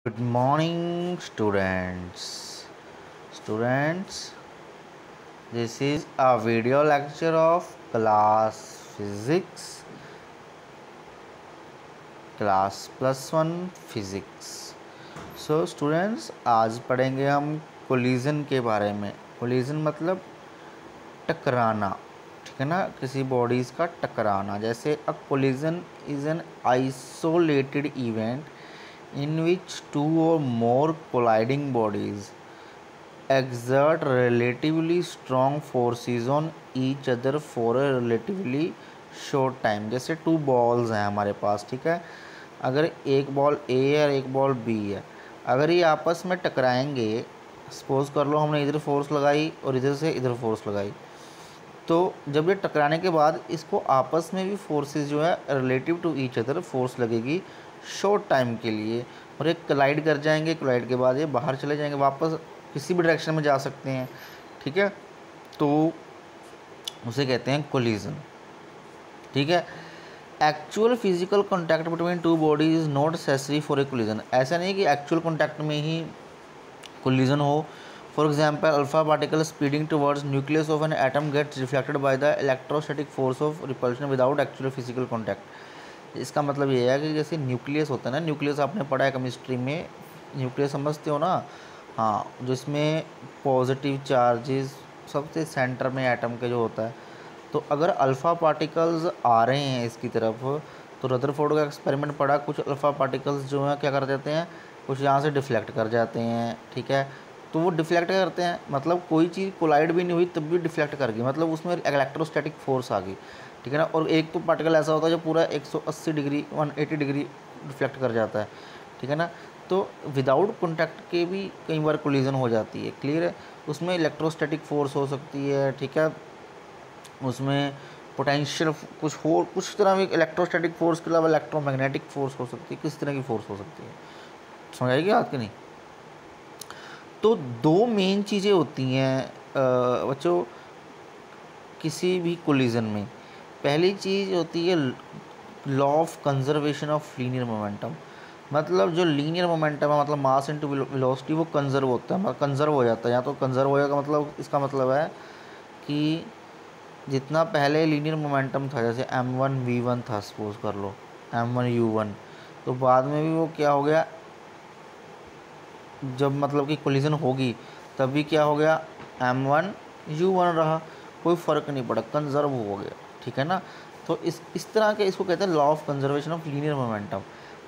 Good morning, students, this is a video lecture of class physics, class +1 physics. So students, आज पढ़ेंगे हम collision के बारे में. कोलिजन मतलब टकराना, ठीक है ना, किसी बॉडीज़ का टकराना. जैसे a collision is an isolated event in which two or more colliding bodies exert relatively strong forces on each other for a relatively short time. जैसे टू बॉल्स हैं हमारे पास, ठीक है. अगर एक बॉल ए है और एक बॉल बी है, अगर ये आपस में टकराएंगे, सपोज कर लो हमने इधर फोर्स लगाई और इधर से इधर फोर्स लगाई, तो जब ये टकराने के बाद इसको आपस में भी फोर्सेस जो है relative to each other force लगेगी शॉर्ट टाइम के लिए, और एक कोलाइड कर जाएंगे. कोलाइड के बाद ये बाहर चले जाएंगे, वापस किसी भी डायरेक्शन में जा सकते हैं, ठीक है. तो उसे कहते हैं कोलिजन, ठीक है. Actual physical contact between two bodies is not necessary for a collision. ऐसा नहीं कि एक्चुअल कॉन्टैक्ट में ही कोलिजन हो. For example, alpha particle speeding towards nucleus of an atom gets reflected by the electrostatic force of repulsion without actual physical contact. इसका मतलब ये है कि जैसे न्यूक्लियस होता है ना, न्यूक्लियस आपने पढ़ा है केमिस्ट्री में, न्यूक्लियस समझते हो ना. हाँ, जिसमें पॉजिटिव चार्जेस सबसे सेंटर में एटम के जो होता है. तो अगर अल्फ़ा पार्टिकल्स आ रहे हैं इसकी तरफ, तो रदरफोर्ड का एक्सपेरिमेंट पढ़ा, कुछ अल्फ़ा पार्टिकल्स जो हैं क्या कर देते हैं, कुछ यहाँ से डिफ्लेक्ट कर जाते हैं, ठीक है. तो वो डिफ्लेक्ट करते हैं, मतलब कोई चीज़ कोलाइड भी नहीं हुई तब भी डिफ्लेक्ट कर गई, मतलब उसमें इलेक्ट्रोस्टैटिक फोर्स आ गई, ठीक है ना. और एक तो पार्टिकल ऐसा होता है जो पूरा 180 डिग्री 180 डिग्री डिफ्लेक्ट कर जाता है, ठीक है ना. तो विदाउट कॉन्टैक्ट के भी कई बार कोलिजन हो जाती है, क्लियर है. उसमें इलेक्ट्रोस्टैटिक फोर्स हो सकती है, ठीक है. उसमें पोटेंशियल कुछ तरह की इलेक्ट्रोस्टैटिक फोर्स के अलावा इलेक्ट्रोमैग्नेटिक फोर्स हो सकती है, किस तरह की फोर्स हो सकती है, समझ आएगी बात कि नहीं. तो दो मेन चीज़ें होती हैं बच्चों किसी भी कोलिजन में. पहली चीज़ होती है law of conservation of linear momentum. मतलब जो लीनियर मोमेंटम है, मतलब मास इनटू वेलोसिटी, वो कंजर्व होता है, मतलब कंजर्व हो जाता है. या तो कंजर्व हो जाएगा, मतलब इसका मतलब है कि जितना पहले लीनियर मोमेंटम था, जैसे m1v1 था, सपोज कर लो m1u1, तो बाद में भी वो क्या हो गया, जब मतलब कि कोलिजन होगी तब भी क्या हो गया, m1u1 रहा, कोई फ़र्क नहीं पड़ा, कंजर्व हो गया, ठीक है ना. तो इस तरह के इसको कहते हैं law of conservation of linear momentum.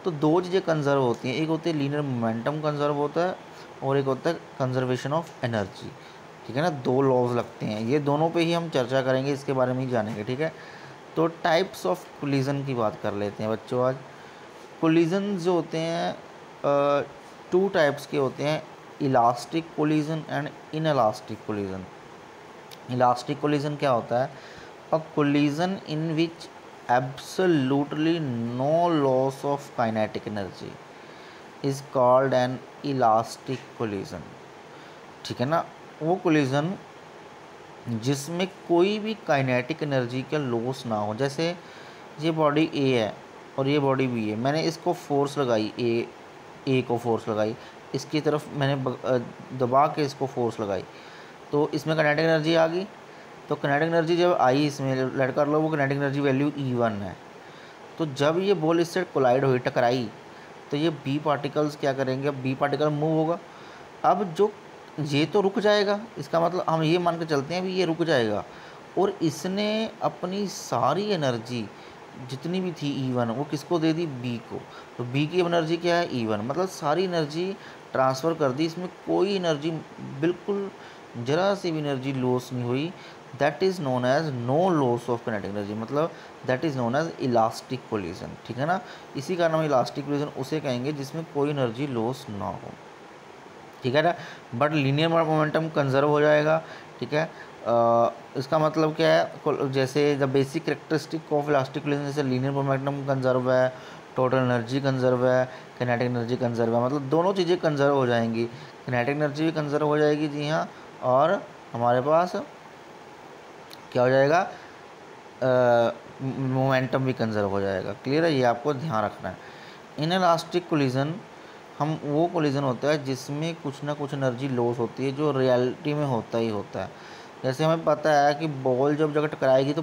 तो दो चीज़ें कंजर्व होती हैं, एक होती है लीनियर मोमेंटम कंजर्व होता है, और एक होता है कंजर्वेशन ऑफ एनर्जी, ठीक है ना. दो लॉज लगते हैं, ये दोनों पे ही हम चर्चा करेंगे, इसके बारे में ही जानेंगे, ठीक है. तो टाइप्स ऑफ कोलिजन की बात कर लेते हैं बच्चों आज. कोलिजन जो होते हैं टू टाइप्स के होते हैं, elastic collision and inelastic collision. Elastic collision क्या होता है, a collision in which absolutely no loss of kinetic energy is called an elastic collision, ठीक है ना. वो कोलिजन जिसमें कोई भी काइनेटिक एनर्जी का लॉस ना हो. जैसे ये बॉडी ए है और ये बॉडी बी है, मैंने इसको फोर्स लगाई, ए को फोर्स लगाई, इसकी तरफ मैंने दबा के इसको फोर्स लगाई, तो इसमें काइनेटिक एनर्जी आ गई. तो काइनेटिक एनर्जी जब आई, इसमें लेट कर लो, वो काइनेटिक एनर्जी वैल्यू E1 है. तो जब ये बॉल इससे कोलाइड हुई, टकराई, तो ये बी पार्टिकल्स क्या करेंगे, अब बी पार्टिकल मूव होगा. अब जो ये तो रुक जाएगा, इसका मतलब हम ये मान के चलते हैं भी ये रुक जाएगा, और इसने अपनी सारी एनर्जी जितनी भी थी E1 वो किसको दे दी, बी को. तो बी की एनर्जी क्या है, E1, मतलब सारी एनर्जी ट्रांसफ़र कर दी, इसमें कोई एनर्जी, बिल्कुल जरा सी भी एनर्जी लॉस नहीं हुई. That is known as no loss of kinetic energy, मतलब that is known as elastic collision, ठीक है ना. इसी का नाम इलास्टिक कोलिजन उसे कहेंगे जिसमें कोई एनर्जी लॉस ना हो, ठीक है ना. बट लीनियर मोमेंटम कंजर्व हो जाएगा, ठीक है. इसका मतलब क्या है, जैसे the basic characteristic of elastic collision, जैसे लीनियर मोमेंटम कंजर्व है, टोटल एनर्जी कंजर्व है, काइनेटिक एनर्जी कंजर्व है, मतलब दोनों चीज़ें कंजर्व हो जाएंगी. काइनेटिक एनर्जी भी कंजर्व हो जाएगी, जी हाँ, और हमारे पास क्या हो जाएगा, मोमेंटम भी कंजर्व हो जाएगा. क्लियर है, ये आपको ध्यान रखना है. इन इलास्टिक कोलिजन हम वो कोलिजन होता है जिसमें कुछ ना कुछ एनर्जी लॉस होती है, जो रियलिटी में होता ही होता है। जैसे हमें पता है कि बॉल जब जगह टकराएगी तो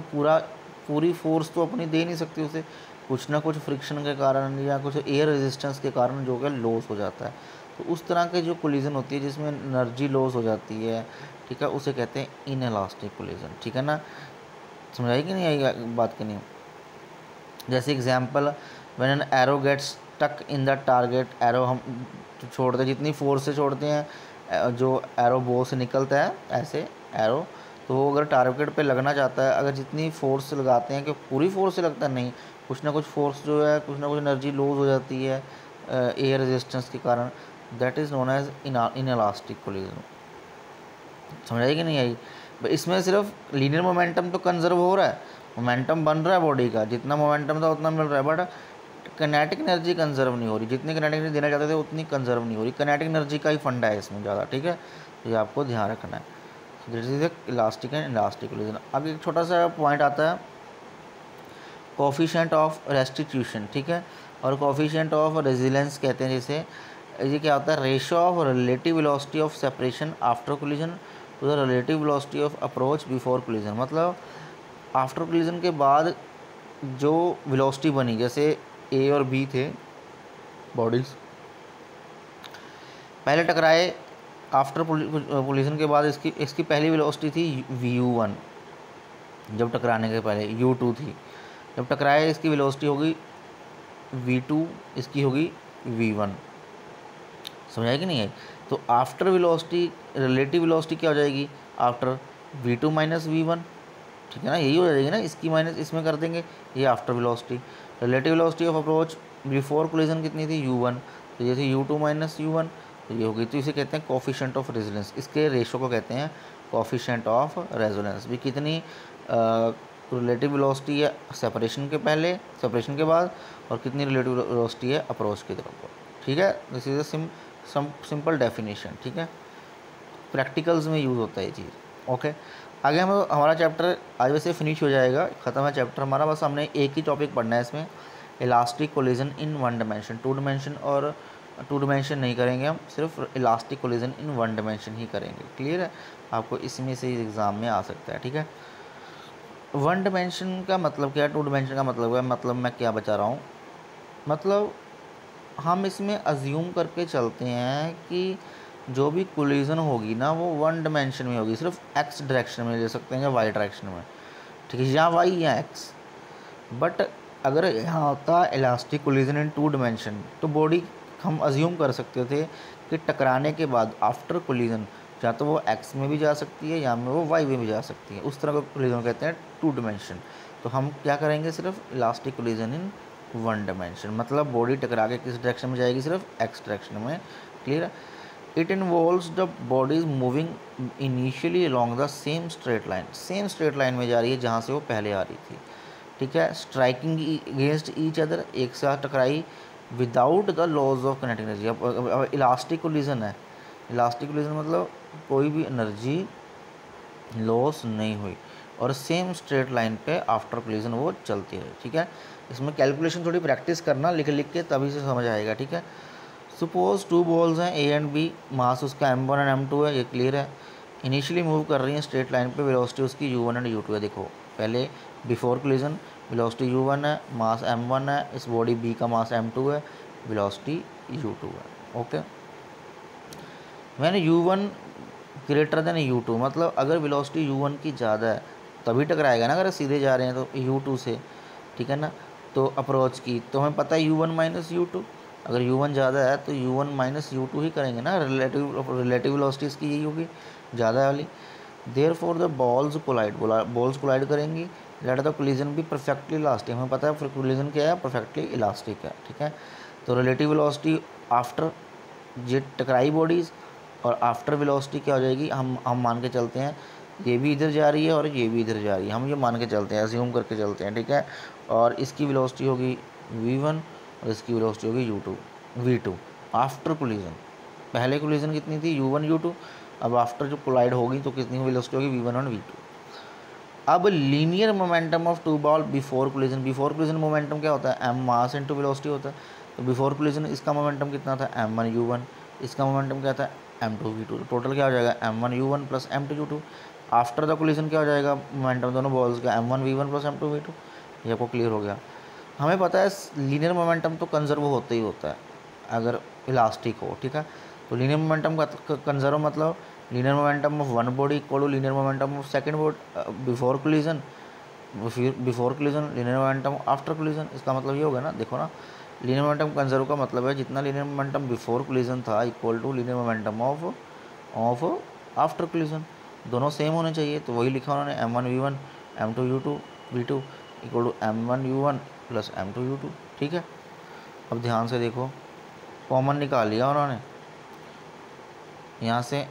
पूरी फोर्स तो अपनी दे नहीं सकती उसे, कुछ ना कुछ फ्रिक्शन के कारण या कुछ एयर रेजिस्टेंस के कारण जो कि लॉस हो जाता है। तो उस तरह के जो कोलिजन होती है जिसमें एनर्जी लॉस हो जाती है, ठीक है, उसे कहते हैं इनएलास्टिक कोलिजन। ठीक है ना, समझाई कि नहीं आई बात कि नहीं। जैसे example, when an arrow gets stuck in the target, arrow हम छोड़ते हैं, जितनी फोर्स से छोड़ते हैं, जो एरो बो से निकलता है ऐसे एरो, तो वो अगर टारगेट पे लगना चाहता है, अगर जितनी फोर्स से लगाते हैं, कि पूरी फोर्स से लगता नहीं, कुछ ना कुछ फोर्स जो है, कुछ ना कुछ एनर्जी लूज हो जाती है एयर रेजिस्टेंस के कारण, that is known as inelastic collision. समझ आई कि नहीं आई। इसमें सिर्फ लीनियर मोमेंटम तो कंजर्व हो रहा है, मोमेंटम बन रहा है बॉडी का, जितना मोमेंटम था उतना मिल रहा है, बट कनेटिक एनर्जी कंजर्व नहीं हो रही, जितनी कनेटिक एनर्जी देना चाहते थे उतनी कंजर्व नहीं हो रही। कनेटिक एनर्जी का ही फंडा है इसमें ज़्यादा। ठीक है, तो ये आपको ध्यान रखना है। This is elastic and elastic collision. अब एक छोटा सा पॉइंट आता है कोफिशिएंट ऑफ रेस्टिट्यूशन। ठीक है, और कोफिशिएंट ऑफ रेजिलेंस कहते हैं जिसे। ये क्या होता है, ratio of relative velocity of separation after collision to the relative velocity of approach before collision. मतलब आफ्टर कोलिजन के बाद जो वेलोसिटी बनी, जैसे ए और बी थे बॉडीज, पहले टकराए, आफ्टर कोलिजन के बाद इसकी पहली वेलोसिटी थी v1, जब टकराने के पहले u2 थी, जब टकराए इसकी वेलोसिटी होगी v2, इसकी होगी v1। समझाई कि नहीं है। तो आफ्टर वेलोसिटी, रिलेटिव वेलोसिटी क्या हो जाएगी, आफ्टर v2 माइनस v1। ठीक है ना, यही हो जाएगी ना, इसकी माइनस इसमें कर देंगे, ये after velocity. Relative velocity of approach before collision कितनी थी, u1, तो ये थी u2 माइनस u1, तो ये हो गई। तो इसे कहते हैं कोफिशिएंट ऑफ रेजोनेंस, इसके रेशो को कहते हैं कोफिशिएंट ऑफ रेजोनेंस। भी कितनी रिलेटिव वेलोसिटी है सेपरेशन के पहले, सेपरेशन के बाद, और कितनी रिलेटिव वेलोसिटी है अप्रोच की तरफ। ठीक है, this is a simple definition. ठीक है, प्रैक्टिकल्स में यूज़ होता है ये चीज़। ओके, आगे हम हमारा चैप्टर आज वैसे फिनिश हो जाएगा, ख़त्म है चैप्टर हमारा। बस हमने एक ही टॉपिक पढ़ना है इसमें, elastic collision in one dimension. Two dimension नहीं करेंगे हम, सिर्फ elastic collision in one dimension ही करेंगे। क्लियर है, आपको इसमें से एग्ज़ाम में आ सकता है। ठीक है, वन डायमेंशन का मतलब क्या है, टू डायमेंशन का मतलब क्या है, मतलब मैं क्या बता रहा हूँ, मतलब हम इसमें अज्यूम करके चलते हैं कि जो भी कोलिजन होगी ना वो वन डायमेंशन में होगी, सिर्फ एक्स डायरेक्शन में ले सकते हैं या वाई डायरेक्शन में। ठीक है, या वाई या एक्स। बट अगर यहाँ होता elastic collision in two dimension, तो बॉडी हम अज्यूम कर सकते थे कि टकराने के बाद आफ्टर कोलिजन या तो वो एक्स में भी जा सकती है या में वो वाई में भी जा सकती है, उस तरह का कोलिजन कहते हैं टू डायमेंशन। तो हम क्या करेंगे, सिर्फ elastic collision in one dimension, मतलब बॉडी टकरा के किस डायरेक्शन में जाएगी, सिर्फ एक्स डायरेक्शन में। क्लियर है। It involves the body is moving initially along the same straight line, same straight line में जा रही है जहाँ से वो पहले आ रही थी। ठीक है, स्ट्राइकिंग अगेंस्ट ईच अदर, एक साथ टकराई, without the loss of kinetic energy. अब इलास्टिक कोलिजन है, इलास्टिक कोलिजन मतलब कोई भी एनर्जी लॉस नहीं हुई और सेम स्ट्रेट लाइन पे आफ्टर कोलिजन वो चलती रही। ठीक है, इसमें कैलकुलेशन थोड़ी प्रैक्टिस करना, लिख के तभी से समझ आएगा। ठीक है, सपोज टू बॉल्स हैं ए एंड बी, मास उसका m1 एंड m2 है, ये क्लियर है। इनिशियली मूव कर रही हैं स्ट्रेट लाइन पे, वेलोसिटी उसकी u1 एंड u2 है। देखो पहले बिफोर कोलिजन वेलोसिटी u1 है, मास m1 है, इस बॉडी b का मास m2 है, वेलोसिटी u2 है। ओके, मैंने u1 ग्रेटर देन u2, मतलब अगर वेलोसिटी u1 की ज़्यादा है तभी टकराएगा ना, अगर सीधे जा रहे हैं तो u2 से। ठीक है ना, तो अप्रोच की तो हमें पता है u1 माइनस u2, अगर u1 ज़्यादा है तो u1 माइनस u2 ही करेंगे ना, रिलेटिव वेलोसिटी इसकी यही होगी, ज़्यादा वाली। Therefore the balls collide करेंगी, लेट द कोलिजन भी परफेक्टली इलास्टिक, हमें पता है कोलिजन क्या है, परफेक्टली इलास्टिक है। ठीक है, तो रिलेटिव वेलोसिटी आफ्टर ये टकराई बॉडीज़, और आफ्टर वेलोसिटी क्या हो जाएगी, हम मान के चलते हैं ये भी इधर जा रही है और ये भी इधर जा रही है, हम ये मान के चलते हैं, अज्यूम करके चलते हैं। ठीक है, और इसकी वेलोसिटी होगी v1 और इसकी वेलोसिटी होगी v2 आफ्टर कोलिजन। पहले कोलिजन कितनी थी, u1 u2, अब आफ्टर जो कोलाइड होगी तो कितनी वेलोसिटी होगी, v1 और v2। अब linear momentum of two ball before collision, before collision momentum क्या होता है, m मास इंटू वेलोसिटी होता है। तो बिफोर कोलिजन इसका मोमेंटम कितना था m1u1, इसका मोमेंटम क्या था m2v2, टोटल क्या हो जाएगा m1u1 plus m2u2। After the collision क्या हो जाएगा मोमेंटम दोनों बॉल्स का m1v1 प्लस m2v2। ये आपको क्लियर हो गया। हमें पता है लीनियर मोमेंटम तो कंजर्व होता ही होता है अगर इलास्टिक हो, ठीक है। तो लीनियर मोमेंटम का कंजर्व मतलब linear momentum of one body equal to linear momentum of second body before collision, before collision linear momentum after collision. इसका मतलब ये होगा ना, देखो ना, लीनियर मोमेंटम कंजर्व का मतलब है जितना लीनियर मोमेंटम बिफोर कोलिजन था equal to linear momentum of after collision, दोनों सेम होने चाहिए। तो वही लिखा उन्होंने m1v1 m2u2v2 equal to m1u1 plus m2u2, ठीक है। अब ध्यान से देखो, कॉमन निकाल लिया उन्होंने, यहाँ से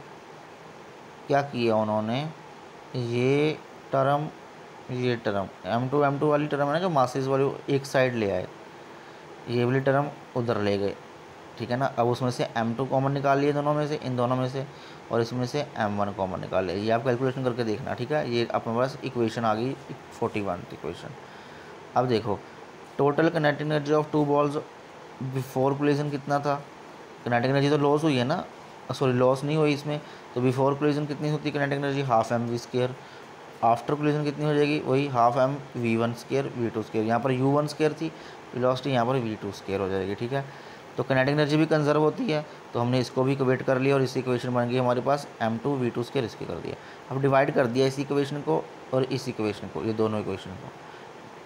क्या किया उन्होंने, ये टर्म m2 वाली टर्म है ना जो मासेस वाली, एक साइड ले आए, ये वाली टर्म उधर ले गए, ठीक है ना। अब उसमें से m2 कॉमन निकाल लिए दोनों में से, इन दोनों में से, और इसमें से m1 कॉमन निकाल लिया। ये आप कैलकुलेशन करके देखना, ठीक है। ये अपने पास इक्वेशन आ गई 41 इक्वेशन। अब देखो total kinetic energy of two balls before collision कितना था, किनेटिक एनर्जी तो लॉस हुई है ना, सॉरी लॉस नहीं हुई इसमें। तो बिफोर कोलिजन कितनी होती है kinetic energy, half mv²। After collision कितनी हो जाएगी, वही हाफ mv1² v2²। यहाँ पर u1² थी वेलोसिटी, यहाँ पर v2² हो जाएगी, ठीक है। तो किनेटिक एनर्जी भी कंजर्व होती है, तो हमने इसको भी इक्वेट कर लिया और इसी इक्वेशन बन गई हमारे पास m2 v2² इसके कर दिया। अब डिवाइड कर दिया इस इक्वेशन को और इस इक्वेशन को, ये दोनों इक्वेशन को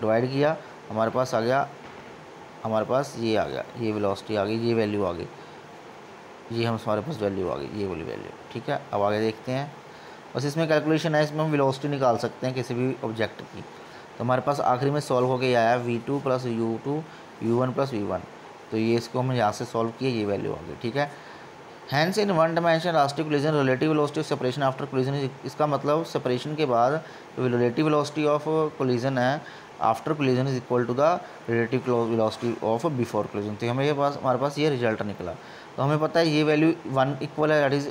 डिवाइड किया, हमारे पास आ गया, हमारे पास ये आ गया, ये वेलोसिटी आ गई, ये वैल्यू आ गई, ये हमारे पास वैल्यू आ गई, ये वाली वैल्यू, ठीक है। अब आगे देखते हैं, बस इसमें कैलकुलेशन है, इसमें हम वेलोसिटी निकाल सकते हैं किसी भी ऑब्जेक्ट की। तो हमारे पास आखिरी में सॉल्व होकर आया v2 plus u2 u1 plus v1। तो ये इसको हम यहाँ से सॉल्व किए, ये वैल्यू आ गई, ठीक है। Hence in one dimension elastic collision relative velocity of separation after collision, इसका मतलब सेपरेशन के बाद रिलेटिव वेलोसिटी ऑफ कोलिजन है after collision is equal to the relative velocity of before collision. तो हमारे पास ये रिजल्ट निकला। तो हमें पता है ये वैल्यू 1 इक्वल है, दैट इज़